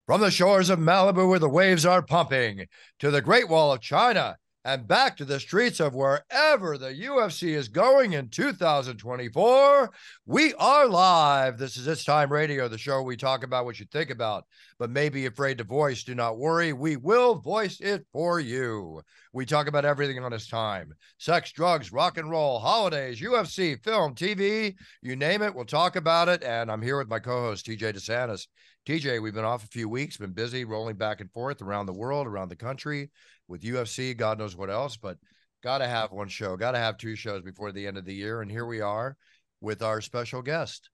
From the shores of Malibu where the waves are pumping, to the Great Wall of China, and back to the streets of wherever the UFC is going in 2024, we are live. This is It's Time Radio, the show we talk about what you think about, but may be afraid to voice. Do not worry, we will voice it for you. We talk about everything on It's Time: sex, drugs, rock and roll, holidays, UFC, film, TV, you name it, we'll talk about it. And I'm here with my co-host, TJ DeSantis. TJ, we've been off a few weeks, been busy rolling back and forth around the world, around the country with UFC, God knows what else, but got to have one show, got to have two shows before the end of the year. And here we are with our special guest,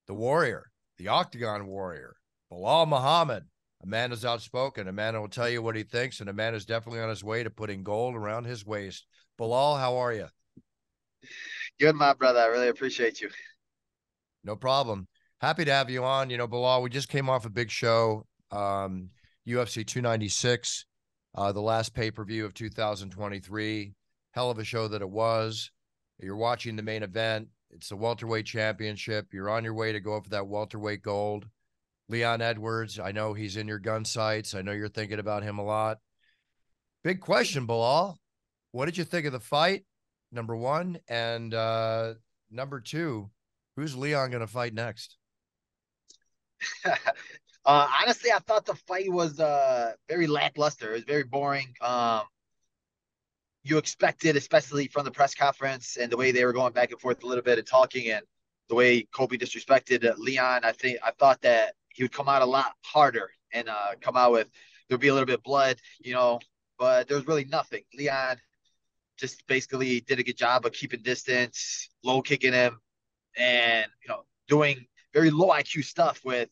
the Warrior, the Octagon Warrior, Belal Muhammad. A man is outspoken, a man who will tell you what he thinks, and a man is definitely on his way to putting gold around his waist. Belal, how are you? Good, my brother. I really appreciate you. No problem. Happy to have you on. Belal, we just came off a big show, UFC 296, the last pay-per-view of 2023. Hell of a show that it was. You're watching the main event. It's the welterweight championship. You're on your way to go for that welterweight gold. Leon Edwards, I know he's in your gun sights. I know you're thinking about him a lot. Big question, Belal. What did you think of the fight? Number one. And number two, who's Leon going to fight next? Honestly, I thought the fight was very lackluster. It was very boring. You expected, especially from the press conference and the way they were going back and forth a little bit and talking, and the way Kobe disrespected Leon. I thought that he would come out a lot harder and come out with there'd be a little bit of blood, but there was really nothing. Leon just basically did a good job of keeping distance, low kicking him, and doing very low IQ stuff with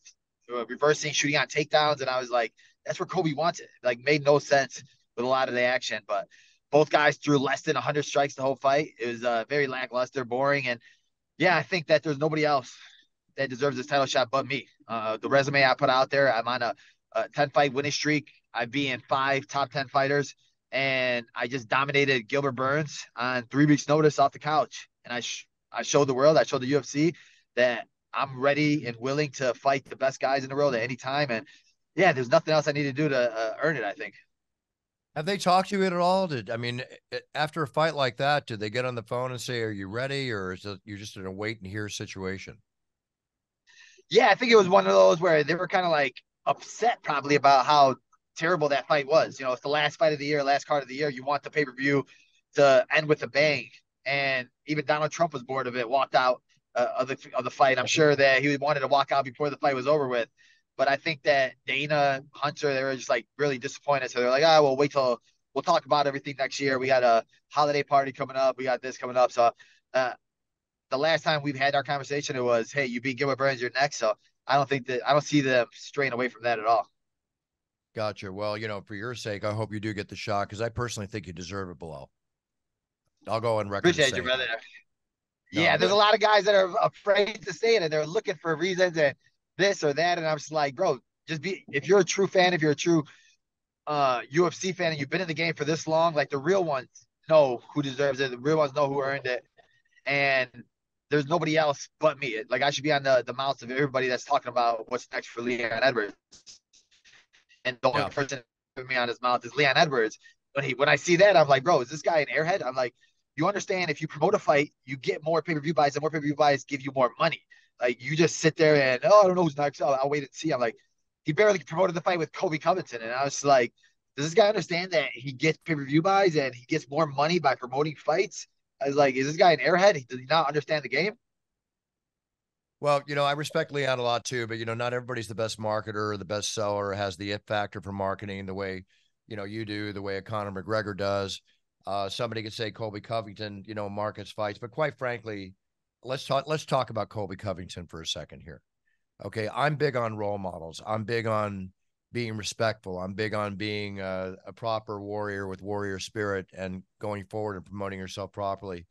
reversing, shooting on takedowns, and I was like, that's where Kobe wants it. Like, made no sense with a lot of the action, but both guys threw less than 100 strikes the whole fight. It was very lackluster, boring, and yeah, I think that there's nobody else that deserves this title shot but me. The resume I put out there, I'm on a 10 fight winning streak. I'd be in 5 top 10 fighters, and I just dominated Gilbert Burns on 3 weeks' notice off the couch. And I showed the world, I showed the UFC that I'm ready and willing to fight the best guys in the world at any time. And yeah, there's nothing else I need to do to earn it, I think. Have they talked to you at all? After a fight like that, did they get on the phone and say, "Are you ready," or is it you're just in a wait and hear situation? Yeah, I think it was one of those where they were kind of like upset probably about how terrible that fight was. It's the last fight of the year, last card of the year. You want the pay per view to end with a bang. And even Donald Trump was bored of it, walked out of the fight. I'm sure that he wanted to walk out before the fight was over with. But I think that Dana, Hunter, they were just like really disappointed. So they're like, we'll wait till we'll talk about everything next year. We got a holiday party coming up. We got this coming up. So uh, the last time we've had our conversation, it was, hey, you beat Gilbert Burns, you're next. So I don't see them straying away from that at all. Gotcha. Well, for your sake, I hope you do get the shot because I personally think you deserve it. Below, I'll go on record as Appreciate you, saying brother. that. No, Yeah, there's a good. lot of guys that are afraid to say it and they're looking for reasons and this or that. And I'm just like, bro, just be, if you're a true fan, if you're a true UFC fan and you've been in the game for this long, like the real ones know who deserves it. The real ones know who earned it. And there's nobody else but me. Like, I should be on the mouths of everybody that's talking about what's next for Leon Edwards. And the only Yeah. person with me on his mouth is Leon Edwards. When I see that, I'm like, bro, is this guy an airhead? I'm like, you understand if you promote a fight, you get more pay per view buys, and more pay per view buys give you more money. Like, you just sit there and I don't know who's next. I'll wait and see. I'm like, he barely promoted the fight with Kobe Covington, and I was like, does this guy understand that he gets pay per view buys and he gets more money by promoting fights? I was like, is this guy an airhead? Does he not understand the game? Well, I respect Leon a lot too, but not everybody's the best marketer or the best seller or has the it factor for marketing the way, you do, the way a Conor McGregor does. Somebody could say Colby Covington, markets fights, but quite frankly, let's talk about Colby Covington for a second here. Okay, I'm big on role models. I'm big on being respectful. I'm big on being a proper warrior with warrior spirit and going forward and promoting yourself properly.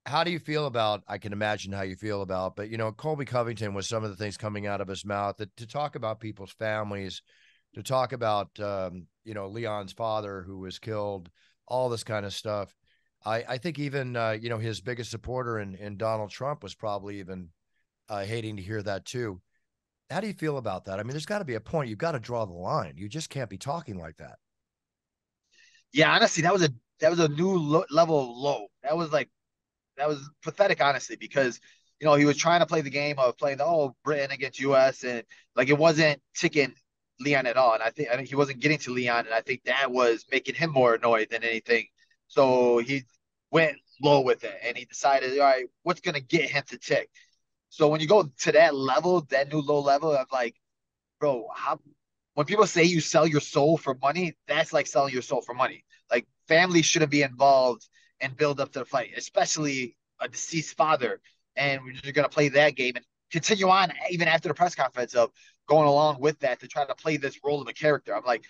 How do you feel about, I can imagine how you feel about, but Colby Covington was some of the things coming out of his mouth that, to talk about people's families, to talk about Leon's father who was killed, all this kind of stuff. I think even his biggest supporter in Donald Trump was probably even hating to hear that too. How do you feel about that? I mean, there's got to be a point. You've got to draw the line. You just can't be talking like that. Yeah, honestly, that was a new level low. That was pathetic, honestly, because he was trying to play the game of playing the Britain against US, and like it wasn't ticking Leon at all. And I think he wasn't getting to Leon, and I think that was making him more annoyed than anything. So he went low with it, and he decided, all right, what's gonna get him to tick? So when you go to that level, that new low level of like, bro, how when people say you sell your soul for money, that's like selling your soul for money. Like family shouldn't be involved and build up to the fight, especially a deceased father. And you're gonna play that game and continue on even after the press conference of going along with that to try to play this role of a character. I'm like,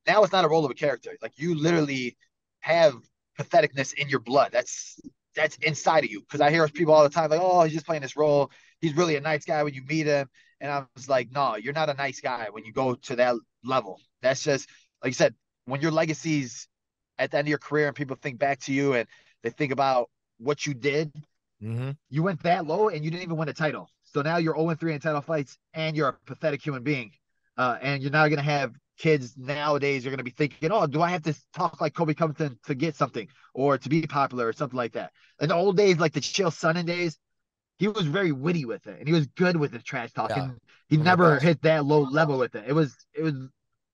now it's not a role of a character. Like you literally have patheticness in your blood. That's inside of you. Because I hear people all the time like, oh, he's just playing this role. He's really a nice guy when you meet him. And I was like, no, you're not a nice guy when you go to that level. That's just, like you said, when your legacy's at the end of your career and people think back to you and they think about what you did, Mm-hmm. you went that low and you didn't even win a title. So now you're 0-3 in title fights and you're a pathetic human being. And you're now going to have kids nowadays are going to be thinking, oh, do I have to talk like Kobe Covington to get something or to be popular or something like that? In the old days, like the Chael Sonnen days, he was very witty with it and he was good with his trash talk Yeah, and he one of the never best. hit that low level with it. It was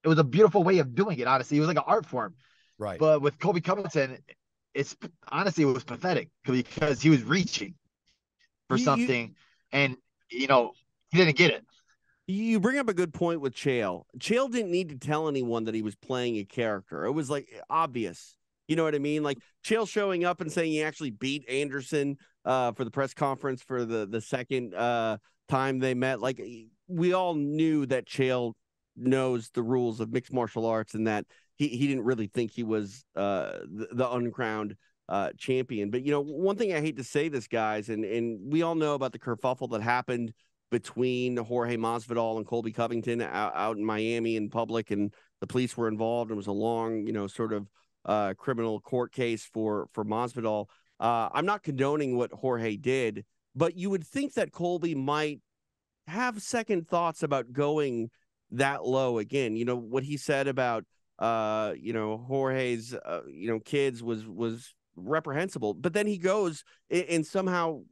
a beautiful way of doing it. Honestly, it was like an art form. Right. But with Kobe Covington, it's honestly it was pathetic because he was reaching for You something and he didn't get it. you bring up a good point with Chael. Chael didn't need to tell anyone that he was playing a character. It was like obvious. You know what I mean? Like Chael showing up and saying he actually beat Anderson for the press conference for the second time they met. Like we all knew that Chael knows the rules of mixed martial arts and that he didn't really think he was the uncrowned champion. But one thing I hate to say this, guys, and we all know about the kerfuffle that happened between Jorge Masvidal and Colby Covington out in Miami in public, and the police were involved. It was a long, sort of criminal court case for Masvidal. I'm not condoning what Jorge did, but you would think that Colby might have second thoughts about going that low again. What he said about Jorge's kids was reprehensible, but then he goes and somehow,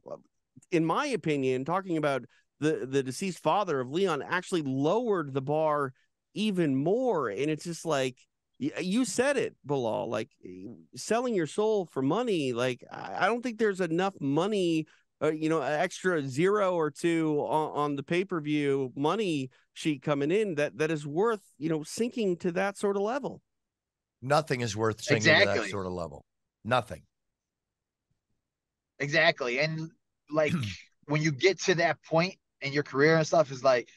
in my opinion, talking about the deceased father of Leon actually lowered the bar even more. And it's just like, you said it, Belal, like selling your soul for money. Like, I don't think there's enough money, extra zero or two on the pay-per-view money sheet coming in that is worth, sinking to that sort of level. Nothing is worth sinking to that Exactly. sort of level. Nothing. Exactly. And like when you get to that point in your career and stuff, is like,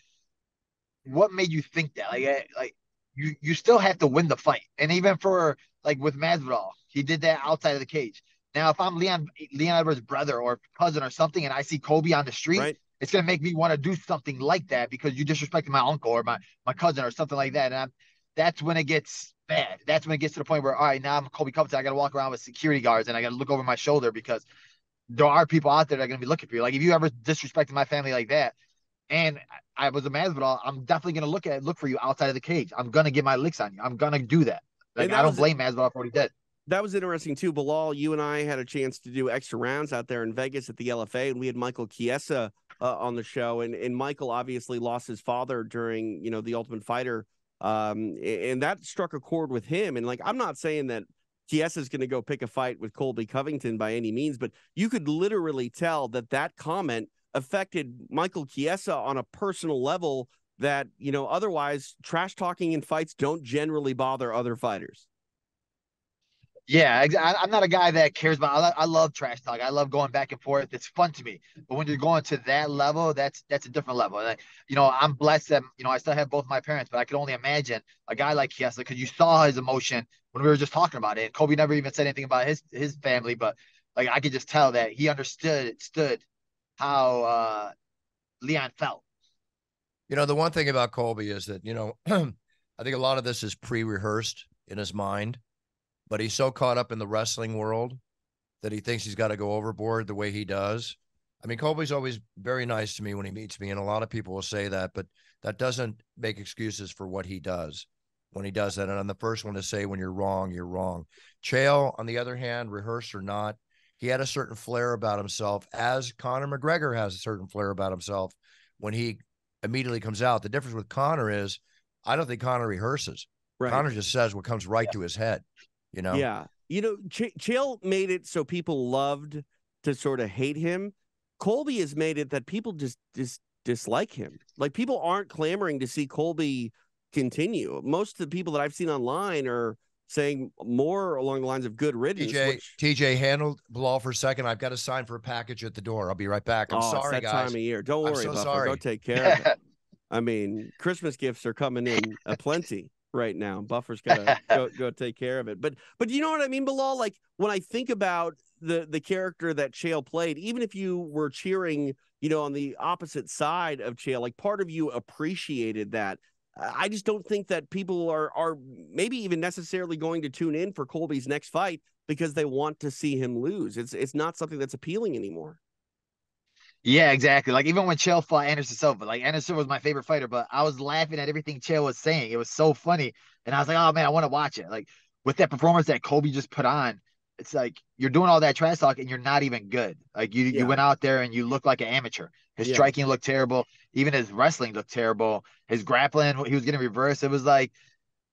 what made you think that? Like you still have to win the fight. And even for like with Masvidal, he did that outside of the cage. Now, if I'm Leon Edwards' brother or cousin or something, and I see Kobe on the street, Right. it's gonna make me want to do something like that because you disrespected my uncle or my cousin or something like that. And that's when it gets bad. That's when it gets to the point where, all right, now I'm Kobe Covington. I got to walk around with security guards and I got to look over my shoulder because there are people out there that are going to be looking for you. Like if you ever disrespected my family like that, and I was a Masvidal, I'm definitely going to look for you outside of the cage. I'm going to get my licks on you. I'm going to do that. Like And I don't blame Masvidal for what he did. that was interesting too. Belal, you and I had a chance to do extra rounds out there in Vegas at the LFA, and we had Michael Chiesa on the show. And Michael obviously lost his father during, the Ultimate Fighter. And that struck a chord with him. And like, I'm not saying that Chiesa is going to go pick a fight with Colby Covington by any means, but you could literally tell that comment affected Michael Chiesa on a personal level that, otherwise trash talking in fights don't generally bother other fighters. Yeah, I'm not a guy that cares about. I love trash talk. I love going back and forth. It's fun to me. But when you're going to that level, that's a different level. And I'm blessed that I still have both my parents, but I could only imagine a guy like Kiesa because you saw his emotion when we were just talking about it. Kobe never even said anything about his family, but like I could just tell that he stood how Leon felt. The one thing about Colby is that, I think a lot of this is pre-rehearsed in his mind, but he's so caught up in the wrestling world that he thinks he's got to go overboard the way he does. I mean, Colby's always very nice to me when he meets me, and a lot of people will say that, but that doesn't make excuses for what he does when he does that. And I'm the first one to say, when you're wrong, you're wrong. Chael, on the other hand, rehearsed or not, he had a certain flair about himself, as Conor McGregor has a certain flair about himself when he immediately comes out. The difference with Conor is, I don't think Conor rehearses. Right. Conor just says what comes right to his head, you know? Yeah. You know, Chael made it so people loved to sort of hate him. Colby has made it that people just dislike him. Like, people aren't clamoring to see Colby continue. Most of the people that I've seen online are saying more along the lines of good riddance. TJ, handled Belal for a second. I've got to sign for a package at the door. I'll be right back. I'm sorry, it's that guys. Time of year. Don't worry, so Buffer. sorry. Go take care of it. I mean, Christmas gifts are coming in aplenty right now. Buffer's got to go take care of it. But you know what I mean, Belal? Like, when I think about the character that Chael played, even if you were cheering, you know, on the opposite side of Chael, like, part of you appreciated that. I just don't think that people are maybe even necessarily going to tune in for Colby's next fight because they want to see him lose. It's not something that's appealing anymore. Yeah, exactly. Like, even when Chael fought Anderson Silva, like, Anderson was my favorite fighter, but I was laughing at everything Chael was saying. It was so funny. And I was like, oh man, I want to watch it. Like, with that performance that Colby just put on, it's like you're doing all that trash talk and you're not even good. Like, you went out there and you look like an amateur. His striking looked terrible. Even his wrestling looked terrible. His grappling, he was getting reversed. It was like,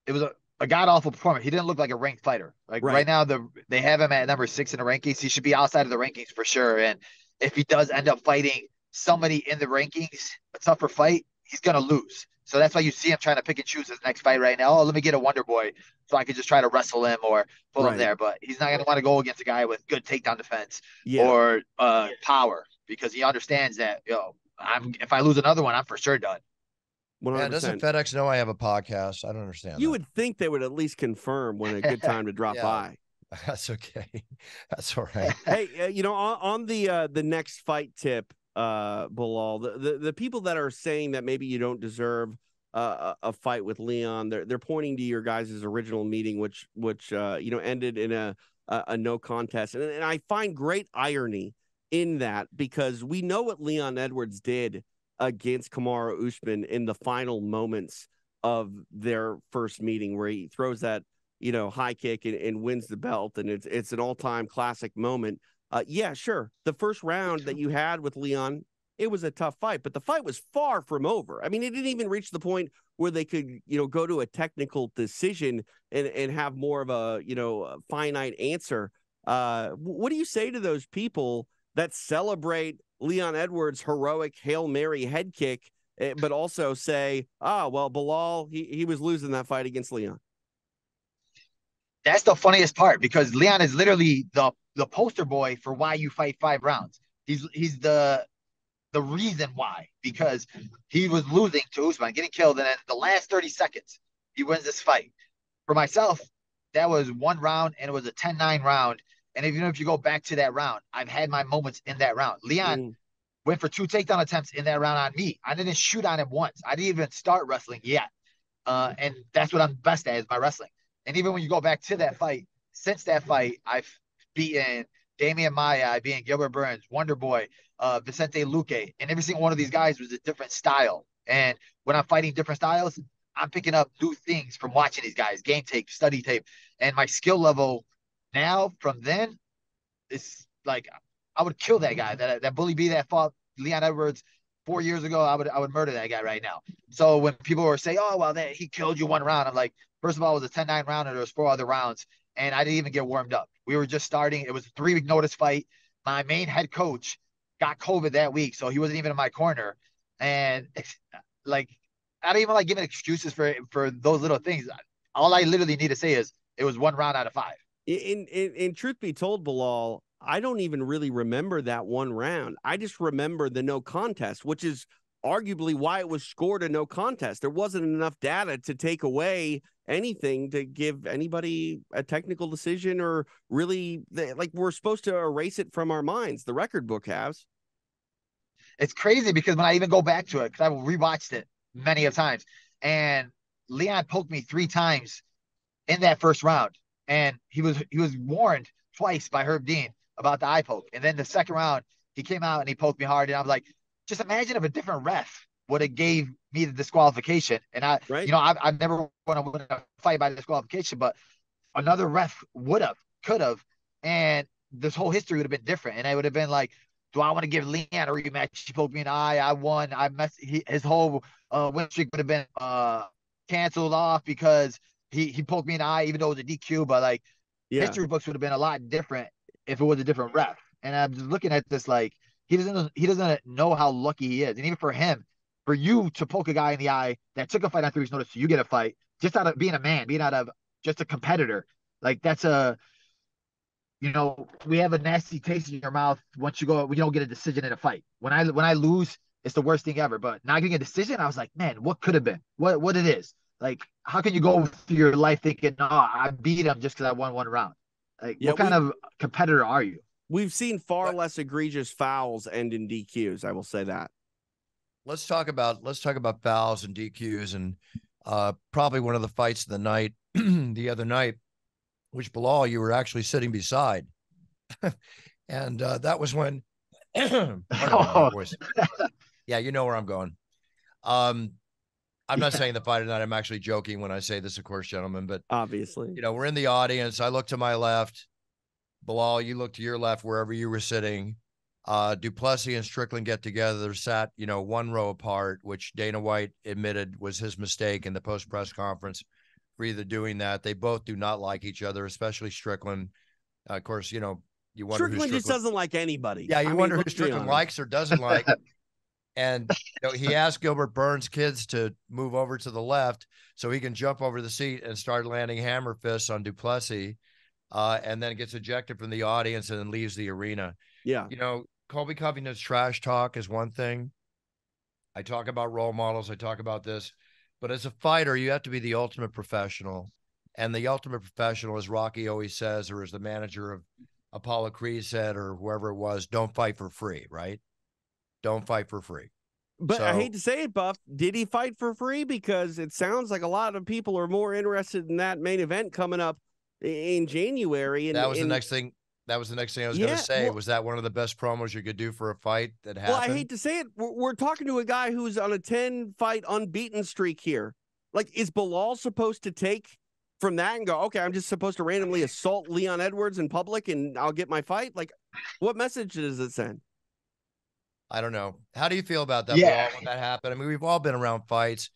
it was a god awful performance. He didn't look like a ranked fighter. Like, right now, they have him at number 6 in the rankings. He should be outside of the rankings for sure. And if he does end up fighting somebody in the rankings, a tougher fight, he's gonna lose. So that's why you see him trying to pick and choose his next fight right now. Oh, let me get a Wonder Boy so I could just try to wrestle him or pull him there. But he's not gonna want to go against a guy with good takedown defense or power, because he understands that, if I lose another one, I'm for sure done. 100%. Man, doesn't FedEx know I have a podcast? I don't understand. You would think they would at least confirm when a good time to drop by. That's okay. That's all right. Hey, you know, on the next fight tip, Belal, the people that are saying that maybe you don't deserve a fight with Leon, they're pointing to your guys' original meeting, which you know, ended in a no contest, and I find great irony in that, because we know what Leon Edwards did against Kamaru Usman in the final moments of their first meeting, where he throws that, you know, high kick and wins the belt. And it's an all-time classic moment. Yeah, sure. The first round that you had with Leon, it was a tough fight, but the fight was far from over. I mean, it didn't even reach the point where they could, you know, go to a technical decision and have more of a, you know, a finite answer. What do you say to those people that celebrate Leon Edwards' heroic Hail Mary head kick, but also say, well, Belal, he was losing that fight against Leon? That's the funniest part, because Leon is literally the poster boy for why you fight 5 rounds. He's the reason why, because he was losing to Usman, getting killed, and then the last 30 seconds, he wins this fight. For myself, that was 1 round, and it was a 10-9 round. And even if you go back to that round, I've had my moments in that round. Leon went for 2 takedown attempts in that round on me. I didn't shoot on him once. I didn't even start wrestling yet. And that's what I'm best at, is my wrestling. And even when you go back to that fight, since that fight, I've beaten Damian Maia, I've beaten Gilbert Burns, Wonder Boy, Vicente Luque, and every single one of these guys was a different style. And when I'm fighting different styles, I'm picking up new things from watching these guys, game tape, study tape, and my skill level now from then is like, I would kill that guy, that Bully B that fought Leon Edwards 4 years ago. I would murder that guy right now. So when people were saying, oh, well, he killed you 1 round, I'm like, first of all, it was a 10-9 round, and there was 4 other rounds, and I didn't even get warmed up. We were just starting. It was a 3-week notice fight. My main head coach got COVID that week, so he wasn't even in my corner. And like, I don't even like giving excuses for those little things. All I literally need to say is it was 1 round out of 5. In truth be told, Belal, I don't even really remember that 1 round. I just remember the no contest, which is arguably why it was scored a no contest. There wasn't enough data to take away anything to give anybody a technical decision, or really, like, we're supposed to erase it from our minds. The record book has. It's crazy, because when I even go back to it, because I've rewatched it many of times, and Leon poked me 3 times in that first round, and he was warned twice by Herb Dean about the eye poke. And then the second round, he came out and he poked me hard, and I was like, just imagine if a different ref would have gave me the disqualification, and Right. I never want to win a fight by disqualification, but another ref would have, could have, and this whole history would have been different. And it would have been like, do I want to give Leon a rematch? He poked me in the eye. I won. His whole win streak would have been canceled off because he poked me in the eye, even though it was a DQ. But like Yeah. history books would have been a lot different if it was a different ref. And I'm just looking at this like he doesn't know how lucky he is. And even for him, for you to poke a guy in the eye that took a fight on 3 weeks' notice, so you get a fight just out of being a man, being out of just a competitor, like that's we have a nasty taste in your mouth once you don't get a decision in a fight. When I lose, it's the worst thing ever. But not getting a decision, I was like, man, what could have been? What it is? Like, how can you go through your life thinking, no, I beat him just because I won one round? Like, Yeah, what kind of competitor are you? we've seen far less egregious fouls end in DQs. I will say that. Let's talk about fouls and DQs, and probably one of the fights of the night, the other night, which Belal, you were actually sitting beside, and that was when. Pardon my voice. Yeah, you know where I'm going. I'm not saying the fight tonight. I'm actually joking when I say this, of course, gentlemen. But Obviously, we're in the audience. I look to my left. Belal, you look to your left, wherever you were sitting. Duplessis and Strickland get together. They're sat, one row apart, which Dana White admitted was his mistake in the post press conference for either doing that. They both do not like each other, especially Strickland. Of course, you wonder Strickland just doesn't like anybody. Yeah, you wonder who Strickland likes or doesn't like. And he asked Gilbert Burns' kids to move over to the left so he can jump over the seat and start landing hammer fists on Duplessis, and then gets ejected from the audience and then leaves the arena. Yeah. Colby Covington's trash talk is one thing. I talk about role models. I talk about this. But as a fighter, you have to be the ultimate professional. And the ultimate professional, as Rocky always says, or as the manager of Apollo Creed said, or whoever it was, don't fight for free, right? Don't fight for free. But I hate to say it, Buff. Did he fight for free? Because it sounds like a lot of people are more interested in that main event coming up in January. And that was the next thing. That was the next thing I was going to say. Was that one of the best promos you could do for a fight that happened? Well, I hate to say it. We're talking to a guy who's on a 10-fight unbeaten streak here. Like, is Belal supposed to take from that and go, okay, I'm just supposed to randomly assault Leon Edwards in public and I'll get my fight? Like, what message does it send? I don't know. How do you feel about that, Yeah. Belal, when that happened? I mean, we've all been around fights.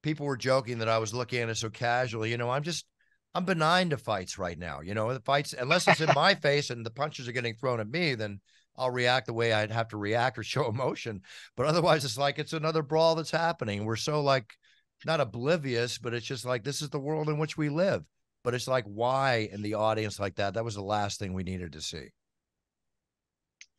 People were joking that I was looking at it so casually. I'm benign to fights right now. The fights, unless it's in my face and the punches are getting thrown at me, then I'll react the way I'd have to react or show emotion. But otherwise, it's like it's another brawl that's happening. We're so not oblivious, but it's just like this is the world in which we live. But it's like, why in the audience like that? That was the last thing we needed to see.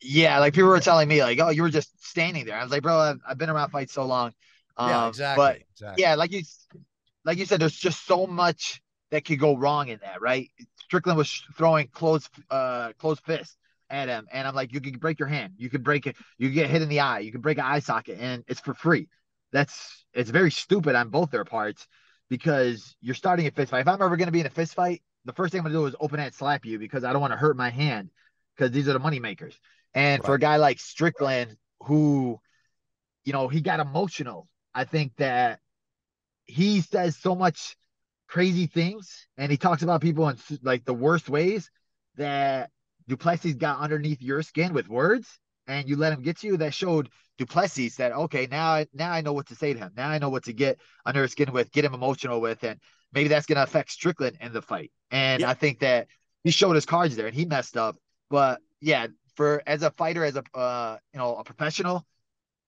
Yeah, like people were telling me, like, oh, you were just standing there. I was like, bro, I've been around fights so long. Yeah, exactly. But yeah, like you said, there's just so much that could go wrong in that, right? Strickland was throwing closed fist at him, and I'm like, you could break your hand, you could break it, you could get hit in the eye, you could break an eye socket, and it's for free. It's very stupid on both their parts because you're starting a fist fight. If I'm ever going to be in a fist fight, the first thing I'm going to do is open hand slap you because I don't want to hurt my hand because these are the money makers. And for a guy like Strickland, who, he got emotional, I think that he says so much crazy things and he talks about people in like the worst ways that Duplessis got underneath your skin with words and you let him get to you. That showed Duplessis that, okay, now I know what to say to him. Now I know what to get under his skin with, get him emotional with, and maybe that's going to affect Strickland in the fight. And I think that he showed his cards there and he messed up. But yeah, as a fighter, as a professional,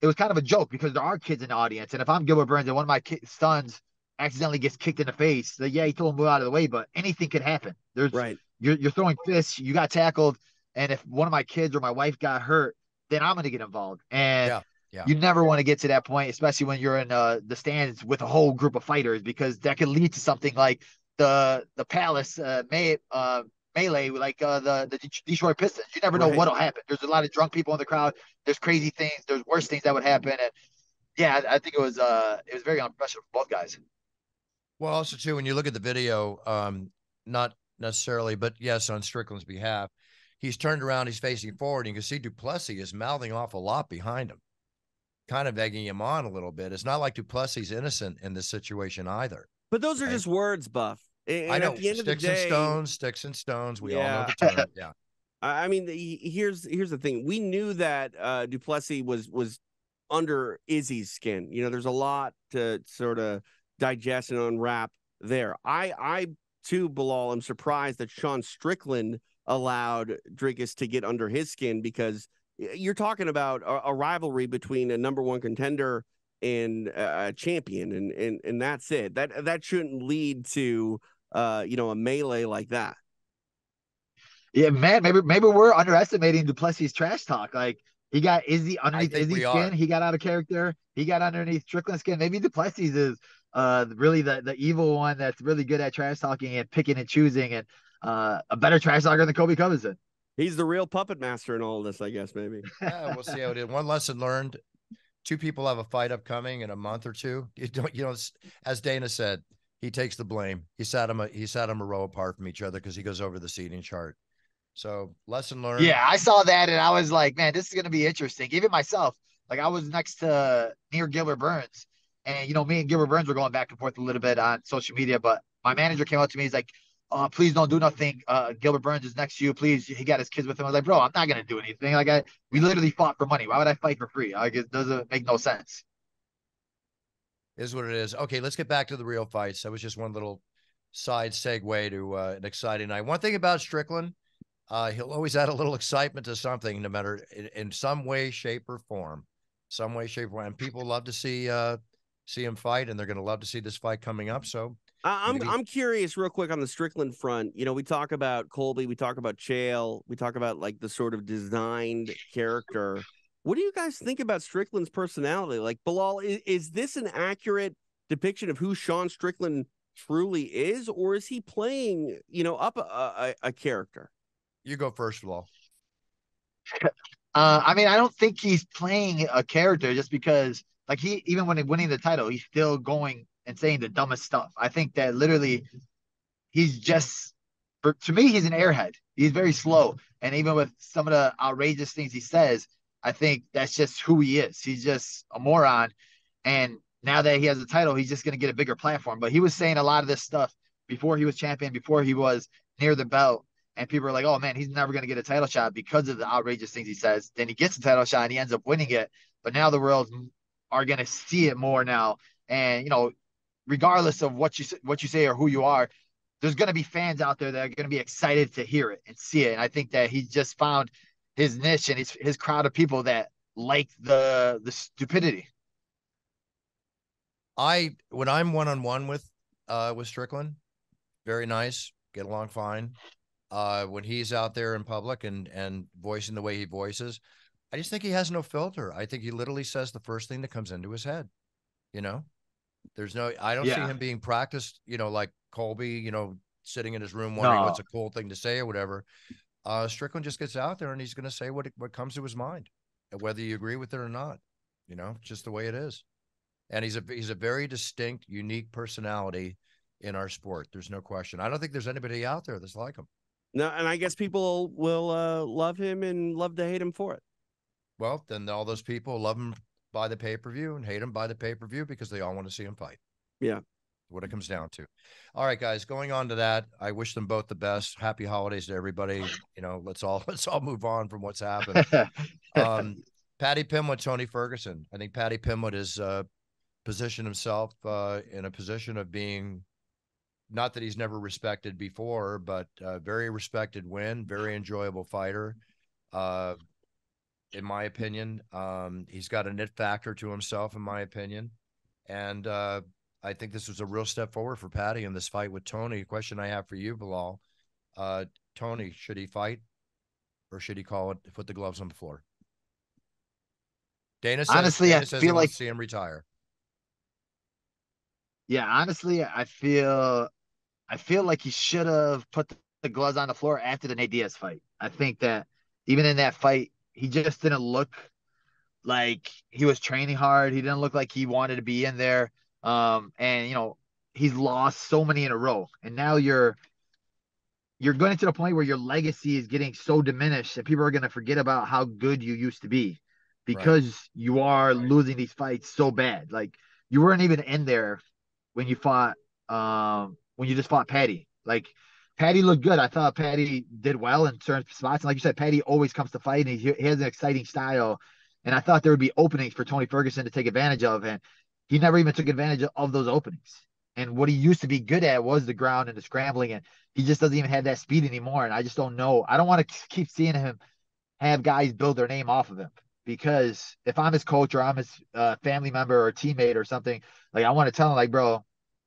it was kind of a joke because there are kids in the audience. And if I'm Gilbert Burns and one of my sons accidentally gets kicked in the face, he told him to move out of the way, but anything could happen. You're throwing fists, you got tackled, and if one of my kids or my wife got hurt, then I'm going to get involved. And you never want to get to that point, especially when you're in the stands with a whole group of fighters, because that could lead to something like the Palace melee, like the Detroit Pistons. You never know what'll happen. There's a lot of drunk people in the crowd. There's crazy things. There's worse things that would happen. And yeah, I think it was very unprofessional for both guys. Well, also too, when you look at the video, not necessarily, but yes, on Strickland's behalf, he's turned around, he's facing forward. And you can see Duplessis is mouthing off a lot behind him, kind of egging him on a little bit. It's not like Duplessis innocent in this situation either. But those are just words, Buff. And I know, at the end of the day, sticks and stones. We all know yeah. the term. Yeah. I mean, here's the thing. We knew that Duplessis was under Izzy's skin. You know, there's a lot to sort of digest and unwrap there. I too, Belal, am surprised that Sean Strickland allowed Dricus to get under his skin, because you're talking about a rivalry between a number one contender and a champion, and that's it. That shouldn't lead to a melee like that. Yeah, man, maybe we're underestimating Duplessis' trash talk. Like, he got Izzy underneath Izzy's skin. He got out of character. He got underneath Strickland's skin. Maybe Duplessis is really the evil one that's really good at trash talking and picking and choosing, and a better trash talker than Colby Covington. He's the real puppet master in all of this, I guess, maybe. Yeah, we'll see how it is. One lesson learned: two people have a fight upcoming in a month or two. As Dana said, he takes the blame. He sat him a row apart from each other because he goes over the seating chart. So lesson learned. Yeah, I saw that and I was like, man, this is going to be interesting. Even myself, like, I was near Gilbert Burns, and me and Gilbert Burns were going back and forth a little bit on social media. But my manager came up to me. He's like, please don't do nothing. Gilbert Burns is next to you. Please, he got his kids with him. I was like, bro, I'm not going to do anything. Like, we literally fought for money. Why would I fight for free? Like, it doesn't make no sense. Is what it is. Okay, let's get back to the real fights. That was just one little side segue to an exciting night. One thing about Strickland, he'll always add a little excitement to something, no matter in some way, shape, or form. Some way, shape, or form. And people love to see him fight, and they're going to love to see this fight coming up. So I'm curious, real quick, on the Strickland front. We talk about Colby, we talk about Chael, we talk about like the sort of designed character. What do you guys think about Strickland's personality? Like, Belal, is this an accurate depiction of who Sean Strickland truly is, or is he playing, up a character? You go first, Belal. I mean, I don't think he's playing a character, just because, like, even when winning the title, he's still going and saying the dumbest stuff. I think that literally he's just, to me, he's an airhead. He's very slow. And even with some of the outrageous things he says, I think that's just who he is. He's just a moron. And now that he has the title, he's just going to get a bigger platform. But he was saying a lot of this stuff before he was champion, before he was near the belt. And people are like, oh, man, he's never going to get a title shot because of the outrageous things he says. Then he gets a title shot and he ends up winning it. But now the world are going to see it more now. And, regardless of what you say or who you are, there's going to be fans out there that are going to be excited to hear it and see it. And I think that he just found his niche and his crowd of people that like the stupidity. When I'm one-on-one with Strickland, very nice, get along fine. When he's out there in public and voicing the way he voices, I just think he has no filter. I think he literally says the first thing that comes into his head. I don't see him being practiced, like Colby, sitting in his room wondering what's a cool thing to say or whatever. Strickland just gets out there and he's going to say what comes to his mind, whether you agree with it or not. Just the way it is. And he's a very distinct, unique personality in our sport. There's no question. I don't think there's anybody out there that's like him. No, and I guess people will love him and love to hate him for it. Well, then all those people love him by the pay-per-view and hate him by the pay-per-view because they all want to see him fight. Yeah. What it comes down to. All right, guys, going on to that, I wish them both the best. Happy holidays to everybody. Let's all move on from what's happened. Paddy Pimblett, Tony Ferguson. I think Paddy Pimblett is positioned himself in a position of being, not that he's never respected before, but very respected win, very enjoyable fighter. In my opinion, he's got a nit factor to himself, in my opinion. And I think this was a real step forward for Paddy in this fight with Tony. A question I have for you, Belal. Tony, should he fight or should he call it, put the gloves on the floor? Dana says, honestly, Dana I says feel he like, wants to see him retire. Yeah, honestly, I feel like he should have put the gloves on the floor after the Nate Diaz fight. I think that even in that fight, he just didn't look like he was training hard. He didn't look like he wanted to be in there. And he's lost so many in a row. And now you're you're going to the point where your legacy is getting so diminished that people are going to forget about how good you used to be Right. because you are losing these fights so bad. Like you weren't even in there when you fought when you just fought Patty. Like Patty looked good. I thought Patty did well in certain spots. And like you said, Patty always comes to fight and he has an exciting style. And I thought there would be openings for Tony Ferguson to take advantage of. And he never even took advantage of those openings. And what he used to be good at was the ground and the scrambling. And he just doesn't even have that speed anymore. And I just don't know. I don't want to keep seeing him have guys build their name off of him because if I'm his coach or I'm his family member or teammate or something, like I want to tell him, like, bro,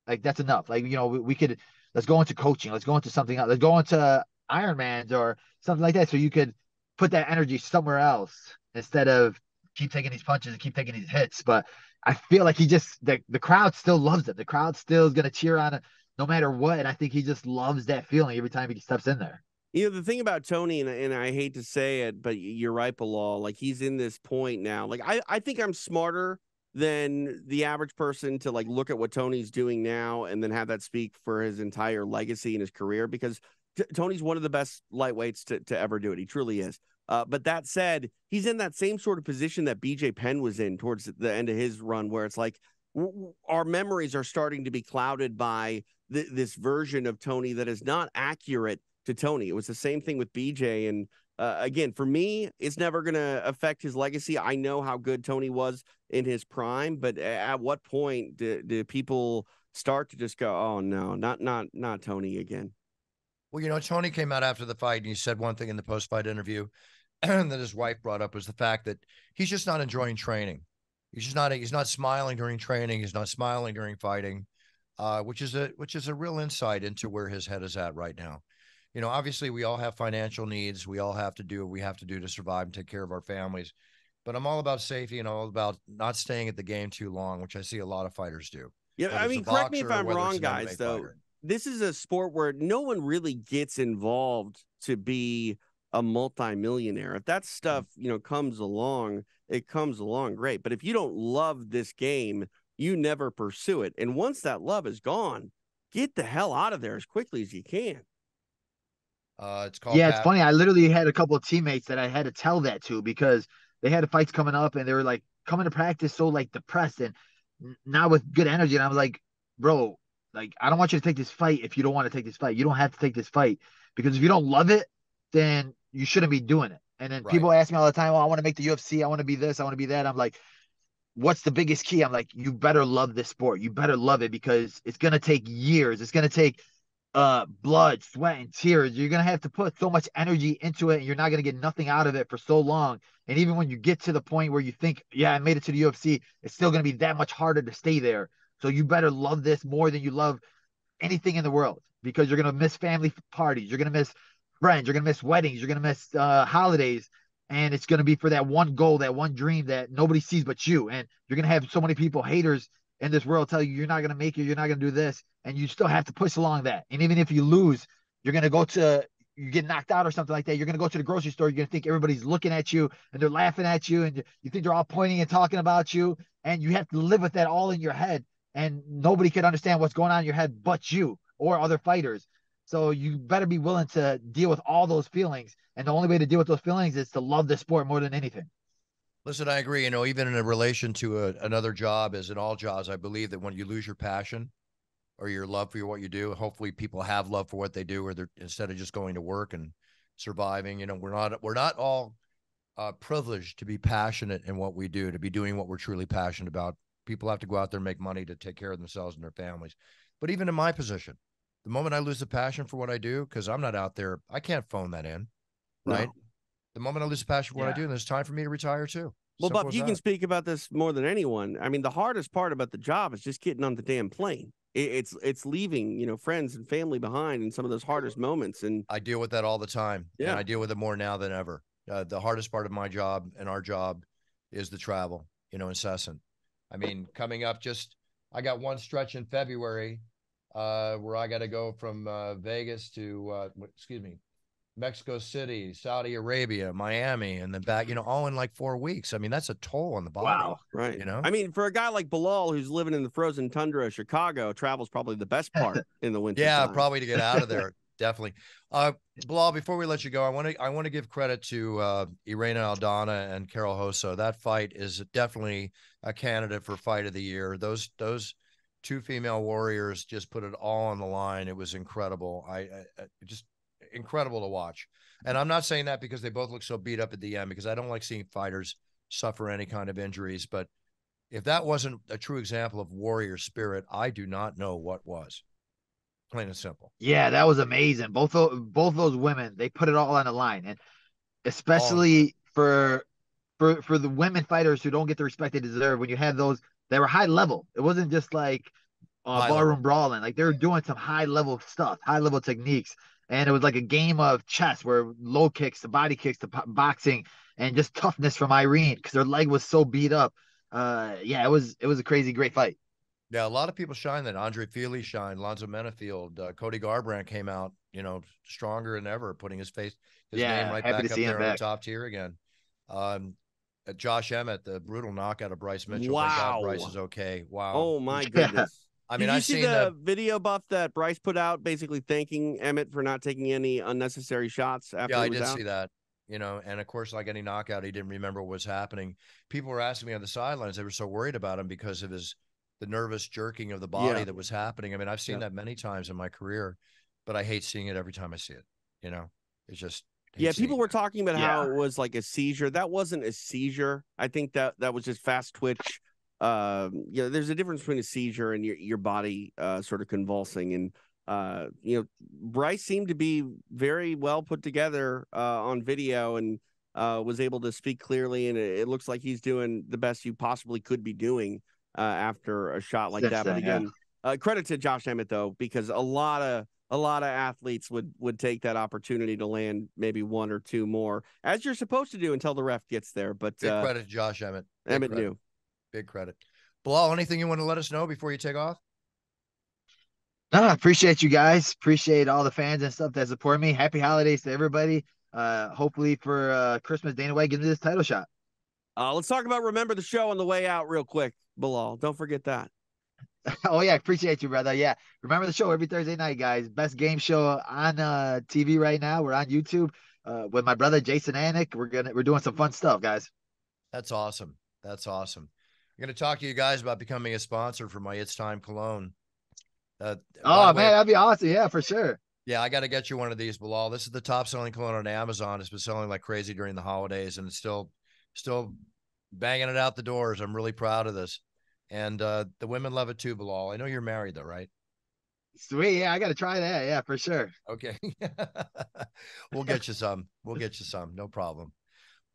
like that's enough. Like, we could let's go into coaching. Let's go into something else. Let's go into Ironmans or something like that. So you could put that energy somewhere else instead of keep taking these punches and keep taking these hits. But I feel like the crowd still loves it. The crowd still is going to cheer on it no matter what. And I think he just loves that feeling every time he steps in there. The thing about Tony, and I hate to say it, but you're right, Belal. Like he's in this point now. Like I think I'm smarter than the average person to like look at what Tony's doing now and then have that speak for his entire legacy in his career because Tony's one of the best lightweights to ever do it. He truly is. But that said, he's in that same sort of position that BJ Penn was in towards the end of his run, where it's like our memories are starting to be clouded by this version of Tony that is not accurate to Tony. It was the same thing with BJ. And again, for me, it's never going to affect his legacy. I know how good Tony was in his prime, but at what point do people start to just go, oh no, not Tony again? Well, Tony came out after the fight and he said one thing in the post-fight interview that his wife brought up was the fact that he's just not enjoying training. He's not smiling during training. He's not smiling during fighting, which is a real insight into where his head is at right now. Obviously we all have financial needs. We all have to do what we have to do to survive and take care of our families. But I'm all about safety and all about not staying at the game too long, which I see a lot of fighters do. Yeah, I mean, correct me if I'm wrong, guys, though. Fighter. This is a sport where no one really gets involved to be a multimillionaire. If that stuff, comes along, it comes along great. But if you don't love this game, you never pursue it. And once that love is gone, get the hell out of there as quickly as you can. It's called. Yeah, it's funny. I literally had a couple of teammates that I had to tell that to because they had fights coming up and they were like coming to practice so like depressed and not with good energy. And I was like, bro, like I don't want you to take this fight if you don't want to take this fight. You don't have to take this fight because if you don't love it, then you shouldn't be doing it. And then people ask me all the time, oh, I want to make the UFC. I want to be this. I want to be that. I'm like, what's the biggest key? I'm like, you better love this sport. You better love it because it's going to take years. It's going to take blood, sweat, and tears. You're gonna have to put so much energy into it, and you're not gonna get nothing out of it for so long. And even when you get to the point where you think, yeah, I made it to the UFC, it's still gonna be that much harder to stay there. So you better love this more than you love anything in the world because you're gonna miss family parties, you're gonna miss friends, you're gonna miss weddings, you're gonna miss holidays, and it's gonna be for that one goal, that one dream that nobody sees but you. And you're gonna have so many people, haters in this world, tell you you're not gonna make it, you're not gonna do this, and you still have to push along that. And even if you lose, you get knocked out or something like that, you're gonna go to the grocery store, you're gonna think everybody's looking at you and they're laughing at you, and you think they're all pointing and talking about you, and you have to live with that all in your head, and nobody could understand what's going on in your head but you or other fighters. So you better be willing to deal with all those feelings, and the only way to deal with those feelings is to love the sport more than anything. Listen, I agree. Even in a relation to another job, as in all jobs, I believe that when you lose your passion or your love for what you do, hopefully people have love for what they do, or they're instead of just going to work and surviving. We're not all privileged to be passionate in what we do, to be doing what we're truly passionate about. People have to go out there and make money to take care of themselves and their families. But even in my position, the moment I lose the passion for what I do, because I'm not out there, I can't phone that in, right? No. The moment I lose the passion for what I do, and it's time for me to retire too. Well, Bob, you can speak about this more than anyone. I mean, the hardest part about the job is just getting on the damn plane. It's leaving, friends and family behind in some of those hardest moments. And I deal with that all the time. Yeah. And I deal with it more now than ever. The hardest part of my job and our job is the travel, incessant. I mean, coming up I got one stretch in February where I got to go from Vegas to, Mexico City, Saudi Arabia, Miami, and then back, all in like 4 weeks. I mean, that's a toll on the body. Wow. Right. I mean, for a guy like Belal, who's living in the frozen tundra of Chicago, travel's probably the best part in the winter. Yeah, time. probably to get out of there. definitely. Bilal, before we let you go, I want to give credit to Irene Aldana and Carol Hosso. That fight is definitely a candidate for fight of the year. Those two female warriors just put it all on the line. It was incredible. I just incredible to watch. And I'm not saying that because they both look so beat up at the end, because I don't like seeing fighters suffer any kind of injuries. But if that wasn't a true example of warrior spirit, I do not know what was. Plain and simple. Yeah, that was amazing. Both those women, they put it all on the line, and All in line. especially for the women fighters who don't get the respect they deserve. When you had those, they were high level. It wasn't just like High ballroom level. brawling. Like they were doing some high level stuff, high level techniques, and it was like a game of chess where low kicks, the body kicks, the boxing, and just toughness from Irene because her leg was so beat up. Yeah, it was a crazy great fight. Yeah, a lot of people shine that. Andre Feely shined. Lonzo Menafield, Cody Garbrandt came out, stronger than ever, putting his name Yeah, right happy to back up see him there in the back. top tier again. Um, Josh Emmett, the brutal knockout of Bryce Mitchell. Thank God Bryce Wow. is okay. Wow. Oh my Yeah, goodness. I mean, Did you I've see seen the video buff that Bryce put out basically thanking Emmett for not taking any unnecessary shots yeah, after he I was did out? see that, and of course, like any knockout, he didn't remember what was happening. People were asking me on the sidelines, they were so worried about him because of the nervous jerking of the body Yeah. that was happening. I mean, I've seen Yeah. that many times in my career, but I hate seeing it every time I see it. You know, it's just Yeah, hate people seeing were that. talking about how yeah, it was like a seizure. That wasn't a seizure. I think that was just fast twitch. There's a difference between a seizure and your body sort of convulsing. And Bryce seemed to be very well put together on video and was able to speak clearly. And it looks like he's doing the best you possibly could be doing after a shot like since that. But then, yeah. again, credit to Josh Emmett though, because a lot of athletes would take that opportunity to land maybe one or two more, as you're supposed to do until the ref gets there. But Big credit to Josh Emmett. Big Emmett credit. knew. Big credit. Bilal, anything you want to let us know before you take off? No, I appreciate you guys. Appreciate all the fans and stuff that support me. Happy holidays to everybody. Hopefully for Christmas, Dana White getting this title shot. Let's talk about Remember the Show on the way out real quick, Bilal. Don't forget that. Oh yeah, appreciate you, brother. Yeah, remember the show every Thursday night, guys. Best game show on TV right now. We're on YouTube with my brother Jason Anik. We're doing some fun stuff, guys. That's awesome. That's awesome. I'm going to talk to you guys about becoming a sponsor for my It's Time cologne. By the Oh way, man, that'd be awesome. Yeah, for sure. yeah, I got to get you one of these, Bilal. This is the top selling cologne on Amazon. It's been selling like crazy during the holidays, and it's still banging it out the doors. I'm really proud of this. And the women love it too, Bilal. I know you're married though, right? Sweet. Yeah, I got to try that. Yeah, for sure. Okay. We'll get you some. We'll get you some. No problem.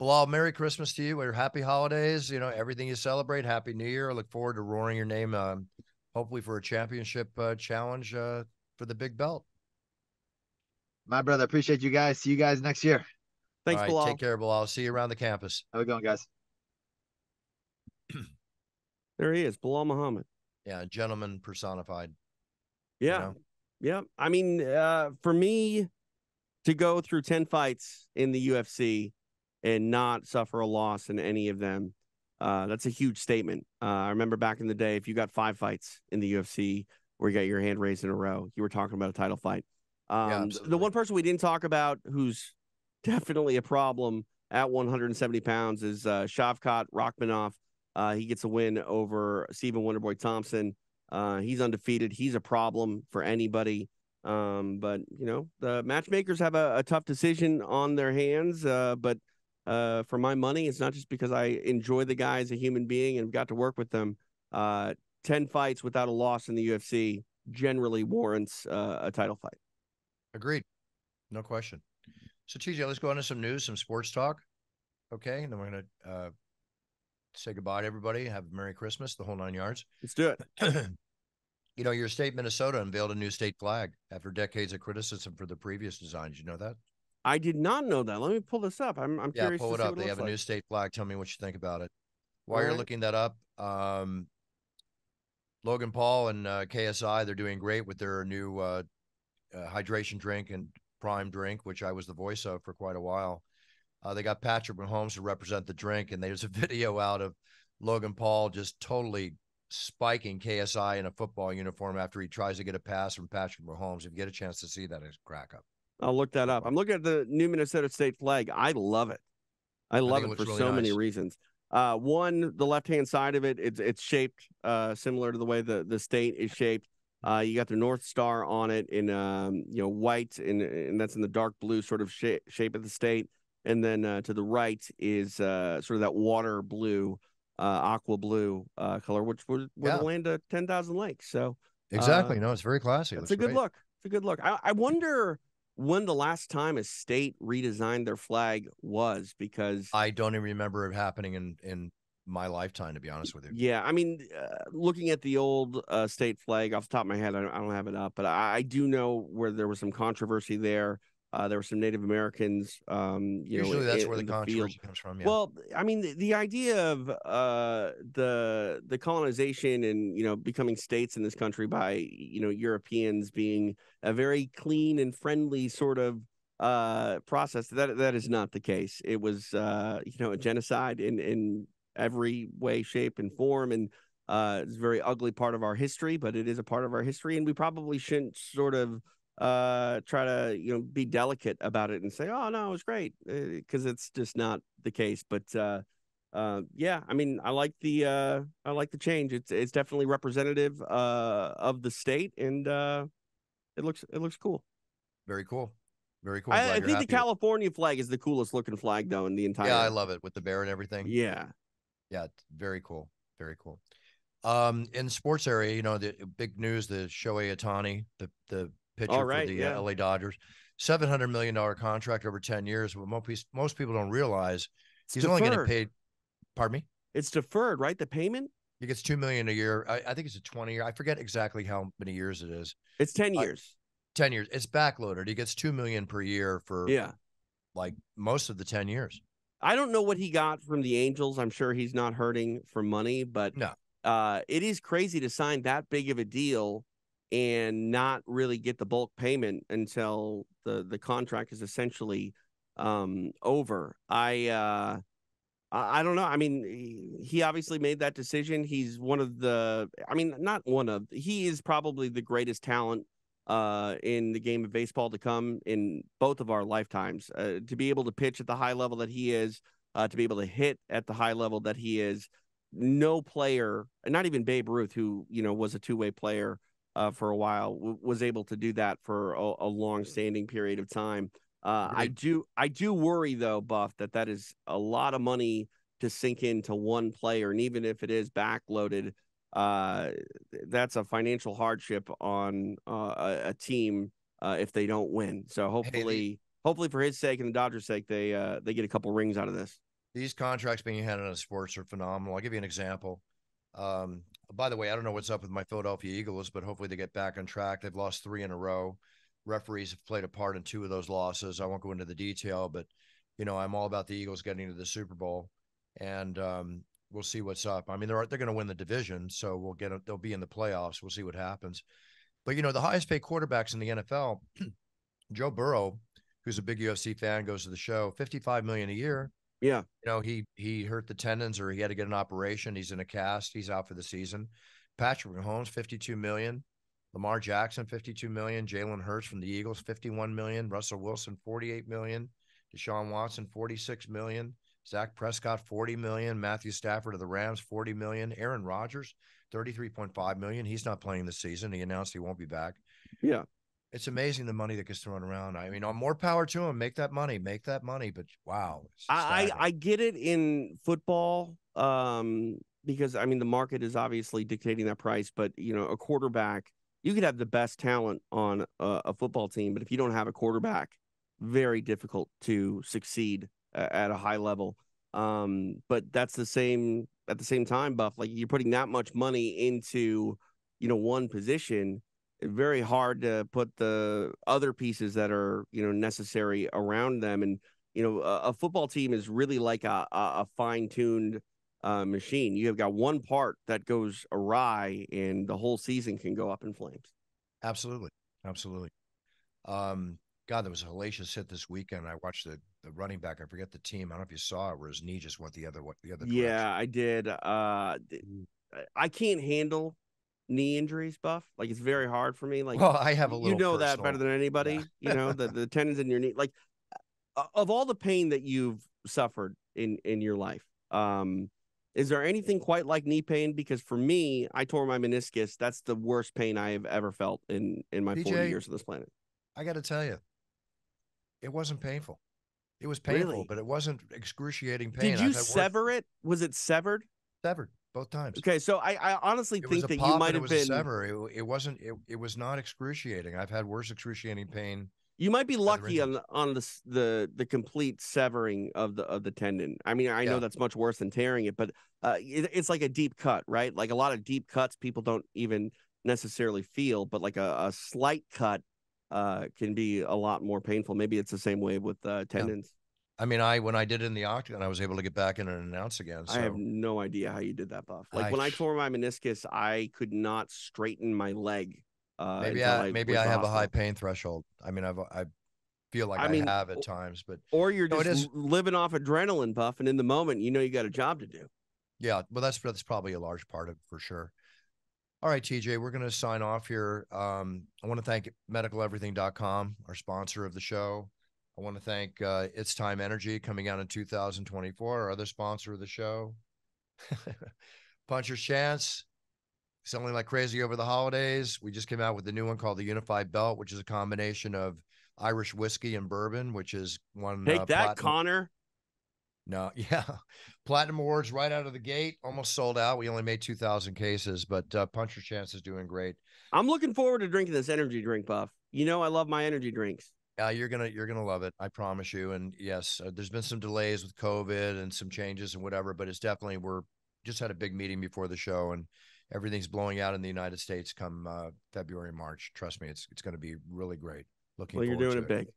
Bilal, Merry Christmas to you. Or happy holidays. Everything you celebrate. Happy New Year. I look forward to roaring your name, hopefully for a championship challenge for the big belt. My brother, appreciate you guys. See you guys next year. All Thanks, right. Take Bilal. care, Bilal. See you around the campus. How we going, guys? There he is, Belal Muhammad. Yeah. Gentleman personified. Yeah. Yeah. I mean, for me to go through 10 fights in the UFC and not suffer a loss in any of them, that's a huge statement. I remember back in the day, if you got 5 fights in the UFC where you got your hand raised in a row, you were talking about a title fight. Yeah, The absolutely. one person we didn't talk about who's definitely a problem at 170 pounds is Shavkat Rakhmonov. He gets a win over Stephen Wonderboy Thompson. He's undefeated. He's a problem for anybody. But the matchmakers have a tough decision on their hands. But for my money, it's not just because I enjoy the guy as a human being and got to work with them. 10 fights without a loss in the UFC generally warrants a title fight. Agreed. No question. So, TJ, let's go into some news, some sports talk. Okay. And then we're going to say goodbye to everybody. Have a Merry Christmas, the whole 9 yards. Let's do it. Your state, Minnesota, unveiled a new state flag after decades of criticism for the previous design. Did you know that? I did not know that. Let me pull this up. I'm Yeah, curious pull to it see up. what it They looks have a new like. state flag. Tell me what you think about it. While All you're right. looking that up, Logan Paul and KSI, they're doing great with their new hydration drink and prime drink, which I was the voice of for quite a while. They got Patrick Mahomes to represent the drink, and there's a video out of Logan Paul just totally spiking KSI in a football uniform after he tries to get a pass from Patrick Mahomes. If you get a chance to see that, it's crack up. I'll look that up. I'm looking at the new Minnesota State flag. I love it. I love it for really so nice. many reasons. One, the left-hand side of it, it's shaped similar to the way the state is shaped. You got the North Star on it in white, and that's in the dark blue sort of shape of the state. And then to the right is sort of that water blue, aqua blue color, which were the land of 10,000 lakes. So exactly, no, it's very classy. It's a good look. It's a good look. I wonder when the last time a state redesigned their flag was, because I don't even remember it happening in my lifetime, to be honest with you. Yeah, I mean, looking at the old state flag off the top of my head, I don't have it up, but I do know where there was some controversy there. There were some Native Americans, Usually that's where the controversy comes from. Yeah. Well, I mean, the idea of the colonization and becoming states in this country by Europeans being a very clean and friendly sort of process, that is not the case. It was a genocide in every way, shape, and form, and it's a very ugly part of our history, but it is a part of our history, and we probably shouldn't sort of try to be delicate about it and say, oh no, it was great, because it's just not the case. But yeah, I mean, I like the change. It's definitely representative of the state, and it looks cool. Very cool. Very cool. I think the California flag is the coolest looking flag though in the entire. Yeah, I love it with the bear and everything. Yeah. Yeah, very cool. Very cool. In the sports area, the big news, the Shohei Ohtani, the pitcher for the LA Dodgers, $700 million contract over 10 years. What most people don't realize, he's only getting paid. Pardon me? It's deferred, right? The payment? He gets $2 million a year. I think it's a 20-year. I forget exactly how many years it is. It's 10 years. 10 years. It's backloaded. He gets $2 million per year for like most of the 10 years. I don't know what he got from the Angels. I'm sure he's not hurting for money, but no. It is crazy to sign that big of a deal and not really get the bulk payment until the contract is essentially over. I don't know. I mean, he obviously made that decision. He's he is probably the greatest talent in the game of baseball to come in both of our lifetimes. To be able to pitch at the high level that he is, to be able to hit at the high level that he is, no player, not even Babe Ruth, who was a two-way player for a while, was able to do that for a long-standing period of time. I do worry though, Buff, that is a lot of money to sink into one player, and even if it is backloaded, that's a financial hardship on a team if they don't win. So hopefully for his sake and the Dodgers' sake, they get a couple rings out of this. These contracts being handed on sports are phenomenal. I'll give you an example. By the way, I don't know what's up with my Philadelphia Eagles, but hopefully they get back on track. They've lost 3 in a row. Referees have played a part in 2 of those losses. I won't go into the detail, but I'm all about the Eagles getting to the Super Bowl, and we'll see what's up. I mean, they're going to win the division, so they'll be in the playoffs. We'll see what happens. But the highest paid quarterbacks in the NFL, Joe Burrow, who's a big UFC fan, goes to the show, $55 million a year. Yeah. He hurt the tendons, or he had to get an operation. He's in a cast. He's out for the season. Patrick Mahomes, $52 million. Lamar Jackson, $52 million. Jalen Hurts from the Eagles, $51 million. Russell Wilson, $48 million. Deshaun Watson, $46 million. Dak Prescott, $40 million. Matthew Stafford of the Rams, $40 million. Aaron Rodgers, $33.5 million. He's not playing this season. He announced he won't be back. Yeah. It's amazing the money that gets thrown around. I mean, more power to him. Make that money. But wow. I get it in football because, I mean, the market is obviously dictating that price. But, a quarterback, you could have the best talent on a football team, but if you don't have a quarterback, very difficult to succeed at a high level. But that's the same at the same time, Buff. Like, you're putting that much money into, one position. Very hard to put the other pieces that are necessary around them. And a football team is really like a fine-tuned machine. You have got one part that goes awry and the whole season can go up in flames. Absolutely. God, there was a hellacious hit this weekend. I watched the running back. I forget the team. I don't know if you saw it, where his knee just went the other direction. Yeah, I did. I can't handle knee injuries, Buff. Like, it's very hard for me. Like, Well, I have a you little know that personal, better than anybody. yeah. You know, the tendons in your knee. Like, of all the pain that you've suffered in your life, is there anything quite like knee pain? Because for me, I tore my meniscus. That's the worst pain I have ever felt in my 40 years on this planet. I got to tell you, it wasn't painful. It was painful, Really? but it wasn't excruciating pain. Did you sever it? Was it severed? Severed both times. Okay, so I honestly think that you might have been. It was a sever. It wasn't. It was not excruciating. I've had worse excruciating pain. You might be lucky on the complete severing of the tendon. I mean, I know that's much worse than tearing it, but it's like a deep cut, right? Like a lot of deep cuts, people don't even necessarily feel, but like a slight cut can be a lot more painful. Maybe it's the same way with tendons. Yeah. I mean, when I did it in the octagon, I was able to get back in and announce again. So. I have no idea how you did that, Buff. Like when I tore my meniscus, I could not straighten my leg. Maybe I have a high pain threshold. I mean, I feel like I have at times, but you're just living off adrenaline, Buff, and in the moment, you know you got a job to do. Yeah, well, that's probably a large part of it for sure. All right, TJ, we're going to sign off here. I want to thank medicaleverything.com, our sponsor of the show. I want to thank It's Time Energy coming out in 2024, our other sponsor of the show. Puncher's Chance, selling like crazy over the holidays. We just came out with the new one called the Unified Belt, which is a combination of Irish whiskey and bourbon, which is one. Take that, Connor. No, yeah. Platinum awards right out of the gate, almost sold out. We only made 2,000 cases, but Puncher's Chance is doing great. I'm looking forward to drinking this energy drink, Buff. You know I love my energy drinks. You're gonna love it. I promise you. And yes, there's been some delays with COVID and some changes and whatever, but it's definitely we're just had a big meeting before the show and everything's blowing out in the United States come February, March. Trust me, it's going to be really great. Looking forward to it. Well, you're doing it big.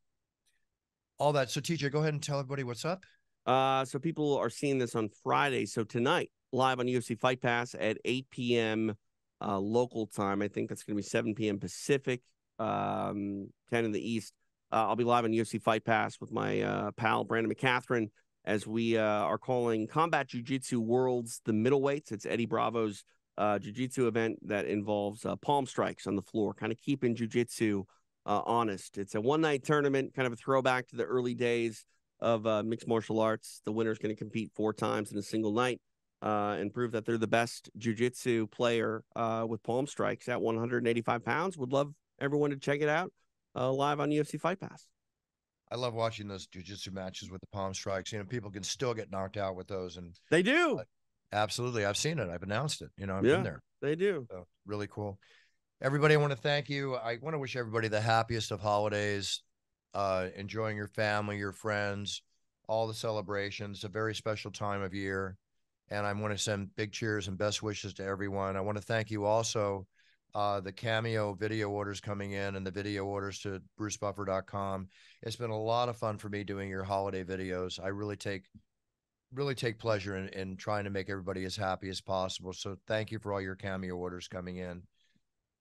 All that. So, TJ, go ahead and tell everybody what's up. So people are seeing this on Friday. So tonight, live on UFC Fight Pass at 8 p.m. Local time. I think that's going to be 7 p.m. Pacific, 10 in the East. I'll be live on UFC Fight Pass with my pal, Brandon McCatherine, as we are calling Combat Jiu-Jitsu Worlds the middleweights. It's Eddie Bravo's jiu-jitsu event that involves palm strikes on the floor, kind of keeping jiu-jitsu honest. It's a one-night tournament, kind of a throwback to the early days of mixed martial arts. The winner's going to compete 4 times in a single night and prove that they're the best jiu-jitsu player with palm strikes at 185 pounds. Would love everyone to check it out live on UFC Fight Pass. I love watching those jiu-jitsu matches with the palm strikes. You know, people can still get knocked out with those. And they do. Absolutely. I've seen it. I've announced it. You know, I've been there. They do. So, really cool. Everybody, I want to thank you. I want to wish everybody the happiest of holidays, enjoying your family, your friends, all the celebrations. It's a very special time of year. And I want to send big cheers and best wishes to everyone. I want to thank you also, the Cameo video orders coming in and the video orders to brucebuffer.com. It's been a lot of fun for me doing your holiday videos. I really take pleasure in trying to make everybody as happy as possible. So thank you for all your Cameo orders coming in.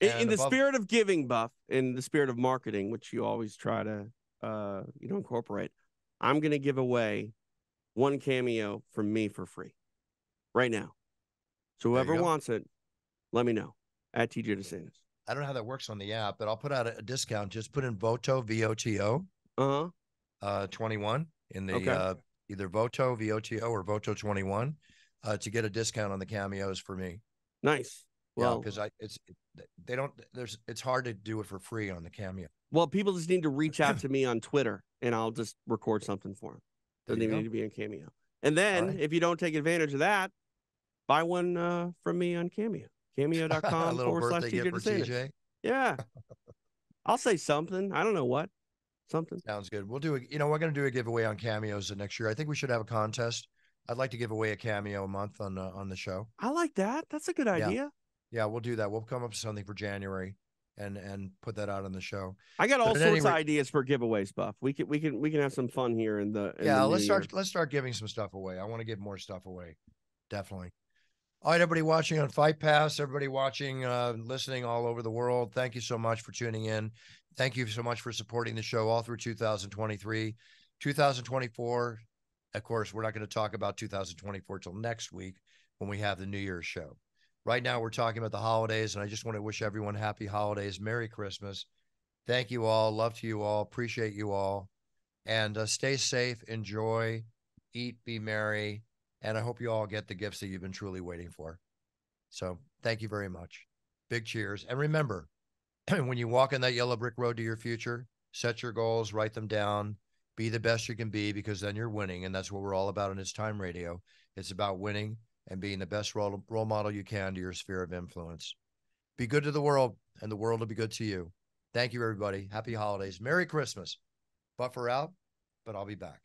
In the spirit of giving, Buff, in the spirit of marketing, which you always try to incorporate, I'm going to give away 1 Cameo from me for free right now. So whoever wants it, let me know at TJ DeSantis. I don't know how that works on the app, but I'll put out a discount. Just put in Voto, VOTO, 21 in the either Voto, VOTO, or Voto 21 to get a discount on the Cameos for me. Nice. Well, because it's hard to do it for free on the Cameo. Well, people just need to reach out to me on Twitter and I'll just record something for them. Doesn't even need to be on Cameo. And then if you don't take advantage of that, buy one from me on Cameo. Cameo.com/TJ DeSantis. Yeah. I'll say something. I don't know what. Something. Sounds good. We'll do we're going to do a giveaway on Cameos next year. I think we should have a contest. I'd like to give away a Cameo a month on the show. I like that. That's a good idea. Yeah, we'll do that. We'll come up with something for January and put that out on the show. I got all sorts of ideas for giveaways, Buff. We can have some fun here in the let's start giving some stuff away. I want to give more stuff away. Definitely. All right, everybody watching on Fight Pass, everybody watching, listening all over the world, thank you so much for tuning in. Thank you so much for supporting the show all through 2023. 2024, of course, we're not going to talk about 2024 till next week when we have the New Year's show. Right now, we're talking about the holidays, and I just want to wish everyone happy holidays, Merry Christmas. Thank you all. Love to you all. Appreciate you all. And stay safe, enjoy, eat, be merry. And I hope you all get the gifts that you've been truly waiting for. So thank you very much. Big cheers. And remember, when you walk in that yellow brick road to your future, set your goals, write them down, be the best you can be, because then you're winning. And that's what we're all about in It's Time Radio. It's about winning and being the best role model you can to your sphere of influence. Be good to the world, and the world will be good to you. Thank you, everybody. Happy holidays. Merry Christmas. Buffer out, but I'll be back.